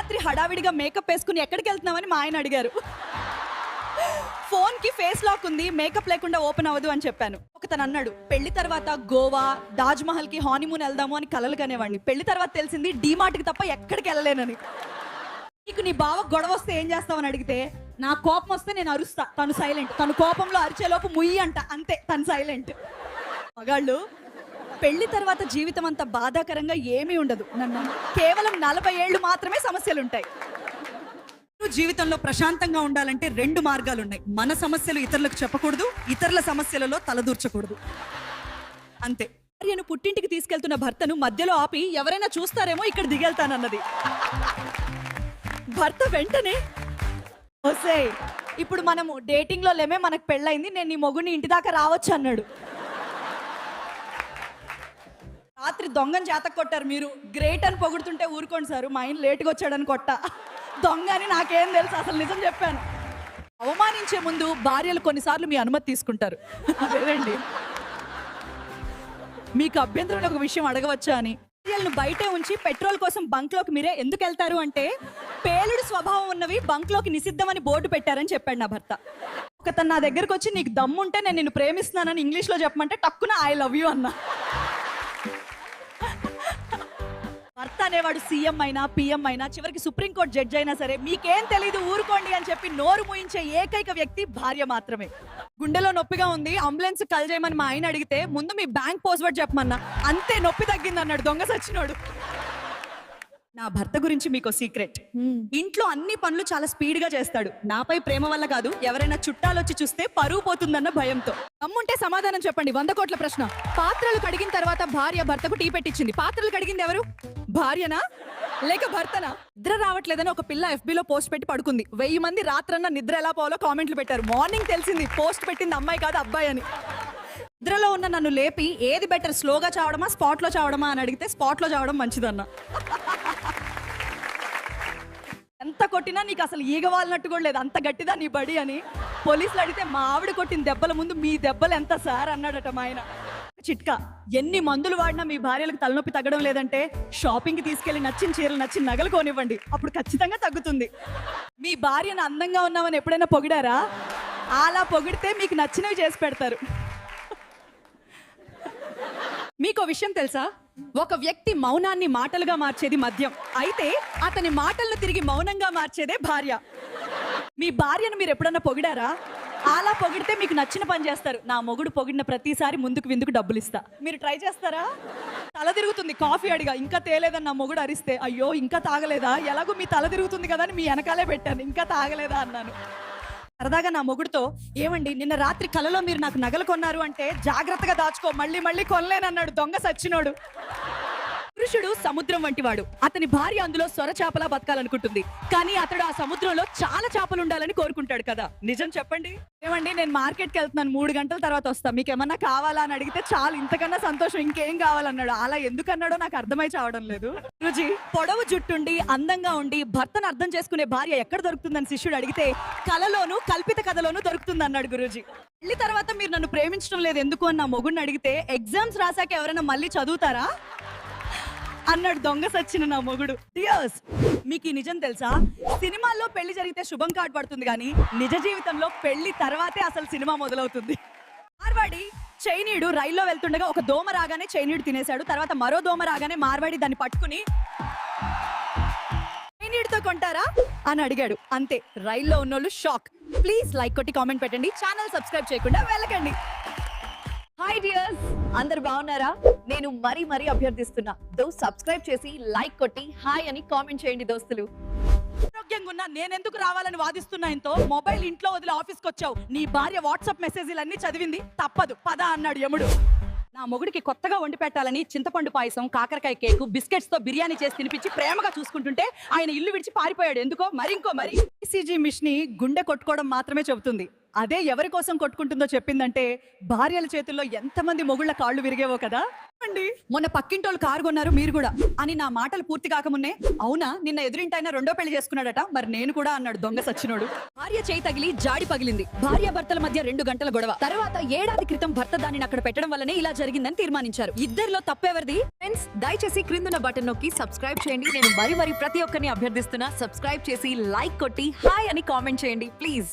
అర్ధరాత్రి హడావిడిగా మేకప్ వేసుకుని ఎక్కడికి వెళ్తున్నామని మా ఆయన అడిగారు. ఫోన్ కి ఫేస్ లాక్ ఉంది, మేకప్ లేకుండా ఓపెన్ అవ్వదు అని చెప్పాను. తను అన్నాడు, పెళ్లి తర్వాత గోవా, తాజ్ మహల్ కి హానీమూన్ వెళ్దాము అని కలలు కనేవాడిని. పెళ్లి తర్వాత తెలిసింది డీమార్ట్ కి తప్ప ఎక్కడికి వెళ్ళలేనని. నీకు నీ బావ గొడవ వస్తే ఏం చేస్తావని అడిగితే, నా కోపం వస్తే నేను అరుస్తా, తను సైలెంట్. తను కోపంలో అరిచేలోపు ముయ్యి అంట, అంతే, తను సైలెంట్. మగాళ్ళు పెళ్లి తర్వాత జీవితం అంత బాధాకరంగా ఏమీ ఉండదు. నన్ను కేవలం 40 ఏళ్ళు మాత్రమే సమస్యలుంటాయి. జీవితంలో ప్రశాంతంగా ఉండాలంటే 2 మార్గాలు ఉన్నాయి. మన సమస్యలు ఇతరులకు చెప్పకూడదు, ఇతరుల సమస్యలలో తలదూర్చకూడదు, అంతే. భార్యను పుట్టింటికి తీసుకెళ్తున్న భర్తను మధ్యలో ఆపి ఎవరైనా చూస్తారేమో ఇక్కడ దిగెళ్తానన్నది. భర్త వెంటనే, ఓసే ఇప్పుడు మనము డేటింగ్ లో లేమే, మనకు పెళ్ళైంది, నేను నీ మొగుడిని ఇంటి దాకా రావచ్చు అన్నాడు. రాత్రి దొంగని జాతక కొట్టారు మీరు, గ్రేట్ అని పొగుడుతుంటే ఊరుకోండి సార్, మా ఆయన లేట్గా వచ్చాడని కొట్ట. దొంగ అని నాకేం తెలుసు, అసలు నిజం చెప్పాను. అవమానించే ముందు భార్యలు కొన్నిసార్లు మీ అనుమతి తీసుకుంటారు. అదేనండి, మీకు అభ్యంతరం ఒక విషయం అడగవచ్చా అని. భార్యలను బయటే ఉంచి పెట్రోల్ కోసం బంక్లోకి మీరే ఎందుకు వెళ్తారు అంటే, పేలుడు స్వభావం ఉన్నవి బంక్లోకి నిషిద్ధమని బోర్డు పెట్టారని చెప్పాడు నా భర్త. తను నా దగ్గరకు వచ్చి, నీకు దమ్ముంటే నేను నిన్ను ప్రేమిస్తున్నానని ఇంగ్లీష్లో చెప్పమంటే టక్కున ఐ లవ్ యూ అన్నా. భర్త అనేవాడు సీఎం అయినా పిఎం అయినా చివరికి సుప్రీంకోర్టు జడ్జి అయినా సరే మీకేం తెలీదు ఊరుకోండి అని చెప్పి నోరు మూయించే ఏకైక వ్యక్తి భార్య మాత్రమే. గుండెలో నొప్పిగా ఉంది, అంబులెన్స్ కాల్ చేయమని మా ఆయన అడిగితే ముందు మీ బ్యాంక్ పాస్వర్డ్ చెప్పమన్నా, అంతే నొప్పి తగ్గింది అన్నాడు దొంగ సచ్చినోడు. నా భర్త గురించి మీకు సీక్రెట్, ఇంట్లో అన్ని పనులు చాలా స్పీడ్ గా చేస్తాడు. నాపై ప్రేమ వల్ల కాదు, ఎవరైనా చుట్టాలు వచ్చి చూస్తే పరువు పోతుందన్న భయంతో. అమ్ముంటే సమాధానం చెప్పండి, 100 కోట్ల ప్రశ్న. పాత్రలు కడిగిన తర్వాత భార్య భర్తకు టీ పెట్టించింది. పాత్రలు కడిగింది ఎవరు? భార్యనా లేక భర్తనా? నిద్ర రావట్లేదని ఒక పిల్ల FB లో పోస్ట్ పెట్టి పడుకుంది. 1000 మంది రాత్రన్న నిద్ర ఎలా పోవాలో కామెంట్లు పెట్టారు. మార్నింగ్ తెలిసింది పోస్ట్ పెట్టింది అమ్మాయి కాదు అబ్బాయి అని. నిద్రలో ఉన్న నన్ను లేపి ఏది బెటర్, స్లోగా చావడమా స్పాట్ లో చావడమా అని అడిగితే స్పాట్ లో చావడం మంచిదన్న. ఎంత కొట్టినా నీకు అసలు ఈగ వాలినట్టు కూడా లేదు, అంత గట్టిదా నీ బడి అని. పోలీసులు అడిగితే మా ఆవిడ కొట్టిన దెబ్బల ముందు మీ దెబ్బలు ఎంత సార్ అన్నాడట మా ఆయన. చిట్కా, ఎన్ని మందులు వాడినా మీ భార్యలకు తలనొప్పి తగ్గడం లేదంటే షాపింగ్కి తీసుకెళ్లి నచ్చిన చీరలు నచ్చిన నగలు కొనివ్వండి, అప్పుడు ఖచ్చితంగా తగ్గుతుంది. మీ భార్యను అందంగా ఉన్నామని ఎప్పుడైనా పొగిడారా? అలా పొగిడితే మీకు నచ్చినవి చేసి పెడతారు. మీకు విషయం తెలుసా, ఒక వ్యక్తి మౌనాన్ని మాటలుగా మార్చేది మద్యం, అయితే అతని మాటలను తిరిగి మౌనంగా మార్చేదే భార్య. మీ భార్యను మీరు ఎప్పుడన్నా పొగిడారా? అలా పొగిడితే మీకు నచ్చిన పని చేస్తారు. నా మొగుడు పొగిడిన ప్రతిసారి ముందుకు విందుకు డబ్బులు ఇస్తా, మీరు ట్రై చేస్తారా? తల తిరుగుతుంది కాఫీ అడిగా, ఇంకా తేలేదని నా మొగుడు అరిస్తే, అయ్యో ఇంకా తాగలేదా, ఎలాగో మీ తల తిరుగుతుంది కదా అని మీ వెనకాలే పెట్టాను, ఇంకా తాగలేదా అన్నాను. సరదాగా నా మొగుడుతో, ఏమండి నిన్న రాత్రి కలలో మీరు నాకు నగలు కొన్నారు అంటే జాగ్రత్తగా దాచుకో, మళ్ళీ మళ్ళీ కొనలేనన్నాడు దొంగ సచ్చినోడు. పురుషుడు సముద్రం వంటివాడు, అతని భార్య అందులో సొర చేపలా బతకాలనుకుంటుంది, కానీ అతడు ఆ సముద్రంలో చాలా చేపలు ఉండాలని కోరుకుంటాడు కదా. నిజం చెప్పండి. ఏమండి నేను మార్కెట్కి వెళ్తున్నాను, 3 గంటల తర్వాత వస్తా, మీకు ఏమన్నా కావాలా అని అడిగితే చాలు, ఇంతకన్నా సంతోషం ఇంకేం కావాలన్నాడు. అలా ఎందుకన్నాడో నాకు అర్థమై చావడం లేదు. రుజి పొడవు జుట్టుండి అందంగా ఉండి భర్తను అర్థం చేసుకునే భార్య ఎక్కడ దొరుకుతుందని శిష్యుడు అడిగితే, కలలోను కల్పిత కథలోను దొరుకుతుంది అన్నాడు గురూజీ. పెళ్లి తర్వాత మీరు నన్ను ప్రేమించడం లేదు ఎందుకు అని నా మొగుడిని అడిగితే, ఎగ్జామ్స్ రాసాక ఎవరైనా మళ్ళీ చదువుతారా అన్నాడు దొంగ సచ్చిన నా మొగుడు. డియర్స్, మీకు ఈ నిజం తెలుసా, సినిమాల్లో పెళ్లి జరిగితే శుభం కార్డు పడుతుంది కానీ నిజ జీవితంలో పెళ్లి తర్వాతే అసలు సినిమా మొదలవుతుంది. మార్వాడి చైనీయుడు రైల్లో వెళ్తుండగా ఒక దోమ రాగానే చైనీయుడు తినేశాడు. తర్వాత మరో దోమ రాగానే మార్వాడి దాన్ని పట్టుకుని, చైనీయుడితో కొంటారా అని అడిగాడు. అంతే, రైల్లో ఉన్నోళ్ళు షాక్. ప్లీజ్ లైక్ కొట్టి కామెంట్ పెట్టండి, ఛానల్ సబ్స్క్రైబ్ చేయకుండా వెళ్ళకండి. హాయ్ డియర్స్, అందరు బాగున్నారా? నేను మరీ అభ్యర్థిస్తున్నా, సబ్స్క్రైబ్ చేసి లైక్ కొట్టి హాయ్ అని కామెంట్ చేయండి దోస్తులు. ఆరోగ్యంగా ఉన్నా నేనెందుకు రావాలని వాదిస్తున్నా, ఇంతో మొబైల్ ఇంట్లో వదిలి ఆఫీస్కి వచ్చావు, నీ భార్య వాట్సాప్ మెసేజ్లన్నీ చదివింది, తప్పదు పద అన్నాడు యముడు. నా మొగుడికి కొత్తగా వండి పెట్టాలని చింతపండు పాయసం, కాకరకాయ కేకు, బిస్కెట్స్ తో బిర్యానీ చేసి తినిపించి ప్రేమగా చూసుకుంటుంటే ఆయన ఇల్లు విడిచి పారిపోయాడు. ఎందుకో మరి ఈసీజీ మిషన్ గుండె కొట్టుకోవడం మాత్రమే చెబుతుంది, అదే ఎవరి కోసం కొట్టుకుంటుందో చెప్పిందంటే భార్యల చేతుల్లో ఎంతమంది మొగుళ్ళ కాళ్ళు విరిగేవో కదా. అండి మొన్న పక్కింటోళ్ళు కారు కొన్నారు మీరు కూడా అని నా మాటలు పూర్తి కాకమున్నే అవునా నిన్న ఎదురింటైన రెండో పెళ్లి చేసుకున్నాడట మరి నేను కూడా అన్నాడు దొంగ సచ్చినోడు. భార్య చేయి తగిలి జాడి పగిలింది. భార్య భర్తల మధ్య 2 గంటల గొడవ. తర్వాత ఏడాది క్రితం భర్త దానిని అక్కడ పెట్టడం వల్లనే ఇలా జరిగిందని తీర్మానించారు. ఇద్దరిలో తప్పెవరిది? ఫ్రెండ్స్ దయచేసి క్రిందున్న బటన్ నొక్కి సబ్స్క్రైబ్ చేయండి. నేను మరి ప్రతి ఒక్కరిని అభ్యర్థిస్తున్నా సబ్స్క్రైబ్ చేసి లైక్ కొట్టి హాయ్ అని కామెంట్ చేయండి ప్లీజ్.